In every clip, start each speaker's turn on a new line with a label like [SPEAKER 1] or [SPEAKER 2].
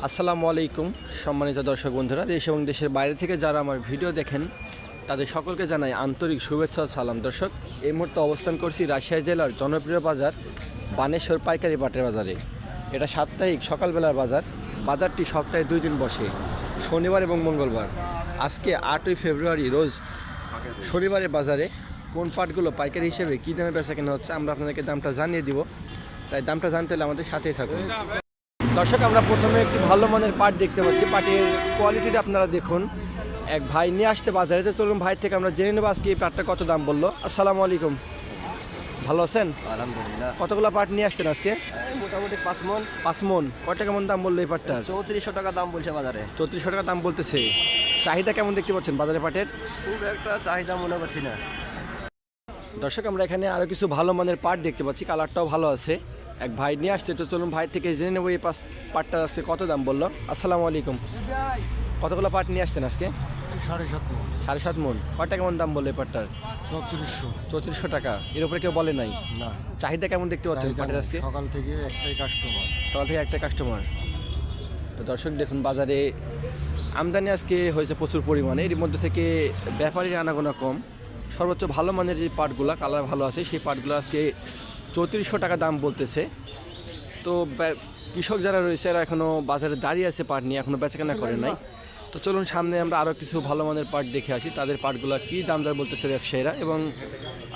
[SPEAKER 1] আসসালামু আলাইকুম সম্মানিত দর্শক বন্ধুরা, দেশ এবং দেশের বাইরে থেকে যারা আমার ভিডিও দেখেন তাদের সকলকে জানাই আন্তরিক শুভেচ্ছা ও সালাম। দর্শক, এই মুহূর্তে অবস্থান করছি রাজশাহী জেলার জনপ্রিয় বাজার বানেশ্বর পাইকারি পাটের বাজারে। এটা সাপ্তাহিক সকালবেলার বাজার। বাজারটি সপ্তাহে 2 দিন বসে, শনিবার এবং মঙ্গলবার। আজকে 8ই ফেব্রুয়ারি রোজ শনিবারের বাজারে কোন পাটগুলো পাইকারি হিসেবে কী দামে বেচা কেনা হচ্ছে আমরা আপনাদেরকে দামটা জানিয়ে দিব। তাই দামটা জানতে হলে আমাদের সাথেই থাকুন। দর্শক, আমরা প্রথমে একটি ভালো মানের পাট দেখতে পাচ্ছি। পাটের কোয়ালিটিটা আপনারা দেখুন। এক ভাই নিয়ে আসছে বাজারে, তো চলুন ভাই থেকে আমরা জেনে নেবো আজকে এই পাটটা কত দাম বললো। আসসালামু আলাইকুম, ভালো আছেন?
[SPEAKER 2] আলহামদুলিল্লাহ।
[SPEAKER 1] কতগুলো পাট নিয়ে আসছেন আজকে?
[SPEAKER 2] মোটামুটি 5 মন।
[SPEAKER 1] 5 মন। কত কেমন দাম বললো এই পাটটার?
[SPEAKER 2] 3400 টাকা দাম বলছে বাজারে।
[SPEAKER 1] 3400 টাকা দাম বলতেছে। চাহিদা কেমন দেখতে পাচ্ছেন বাজারে পাটের?
[SPEAKER 2] খুব একটা চাহিদা মনে করছি না।
[SPEAKER 1] দর্শক, আমরা এখানে আরও কিছু ভালো মানের পাট দেখতে পাচ্ছি, কালারটাও ভালো আছে। এক ভাই নিয়ে আসছে, তো চলুন ভাই থেকে জেনে নেবো এই পাটটা আজকে কত দাম বললো। আসসালামু আলাইকুম, কতগুলো পাট নিয়ে আসছেন আজকে? 7.5 মন। কয়টা কেমন দাম বললো এই পাটটার? 3400 টাকা। এর উপরে কেউ বলে নাই
[SPEAKER 3] না।
[SPEAKER 1] চাহিদা কেমন দেখতে পাচ্ছেন পাটের আজকে?
[SPEAKER 3] সকাল থেকে একটাই
[SPEAKER 1] কাস্টমার। তো দর্শক দেখুন, বাজারে আমদানি আজকে হয়েছে প্রচুর পরিমাণে। এর মধ্যে থেকে ব্যাপারীর আনাগোনা কম। সর্বোচ্চ ভালো মানের যে পাটগুলো কালার ভালো আছে সেই পাটগুলো আজকে 3400 টাকা দাম বলতেছে। তো কৃষক যারা রয়েছে এরা এখনও বাজারে দাঁড়িয়ে আছে পাট নিয়ে, এখনও বেচাকেনা করে নাই। তো চলুন সামনে আমরা আরও কিছু ভালো মানের পাট দেখে আসি, তাদের পাটগুলো কী দাম দর বলতেছে ব্যবসায়ীরা এবং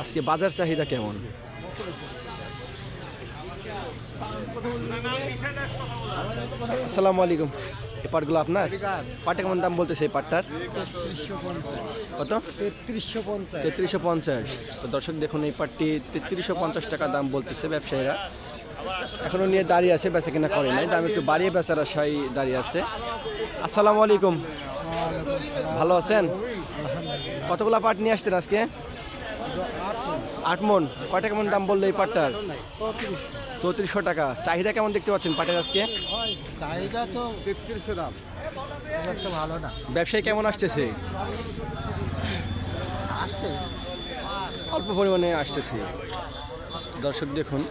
[SPEAKER 1] আজকে বাজার চাহিদা কেমন। আসসালামু আলাইকুম, এই পাটগুলো আপনার? পাটে কেমন দাম বলতেছে এই পাটটার? কত? 3350। তো দর্শক দেখুন, এই পাটটি 3350 টাকা দাম বলতেছে ব্যবসায়ীরা। এখনও নিয়ে দাঁড়িয়ে আছে, বেচা কিনা করে নাই। দাম একটু বাড়িয়ে বেচার আশায় দাঁড়িয়ে আছে। আসসালামু আলাইকুম, ভালো আছেন? কতগুলো পাট নিয়ে আসছেন আজকে? 8 মন। কয়টা কেমন দাম বললো এই পাটটার? 3400 টাকা। চাহিদা কেমন দেখতে পাচ্ছেন পাটের আজকে?
[SPEAKER 3] চাহিদা তো 3300 দাম, একটা ভালো না।
[SPEAKER 1] ব্যবসায়ী কেমন আসতেছে? অল্প পরিমাণে আসতেছে। দর্শক দেখুন,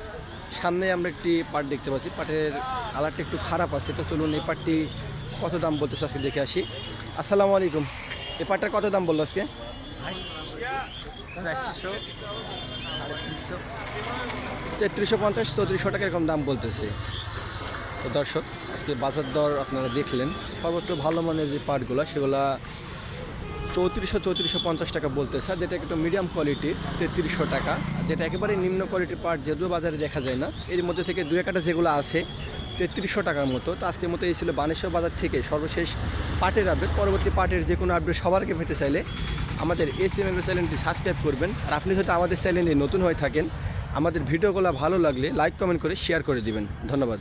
[SPEAKER 1] সামনে আমরা একটি পাট দেখতে পাচ্ছি, পাটের কালারটা একটু খারাপ আছে। তো চলুন এই পাটটি কত দাম বলতেছে আজকে দেখে আসি। আসসালামু আলাইকুম, এই পাটটার কত দাম বললো আজকে? 3350, 3400 টাকা এরকম দাম বলতেছে। তো দর্শক, আজকে বাজার দর আপনারা দেখলেন। সর্বোচ্চ ভালো মানের যে পাটগুলো সেগুলা 3450 টাকা বলতেছে। আর যেটা একটু মিডিয়াম কোয়ালিটির 3300 টাকা। আর যেটা একেবারে নিম্ন কোয়ালিটির পাট যেহেতু বাজারে দেখা যায় না, এর মধ্যে থেকে 2-1টা যেগুলো আছে 3300 টাকার মতো। তো আজকের মতো এই ছিল বানেশ্বর বাজার থেকে সর্বশেষ পাটের আপডেট। পরবর্তী পাটের যে কোনো আপডেট সবার আগে পেতে চাইলে আমাদের এসএমএম চ্যানেলটি সাবস্ক্রাইব করবেন। আর আপনি যদি আমাদের চ্যানেলে নতুন হয়ে থাকেন, আমাদের ভিডিওগুলো ভালো লাগলে লাইক কমেন্ট করে শেয়ার করে দিবেন। ধন্যবাদ।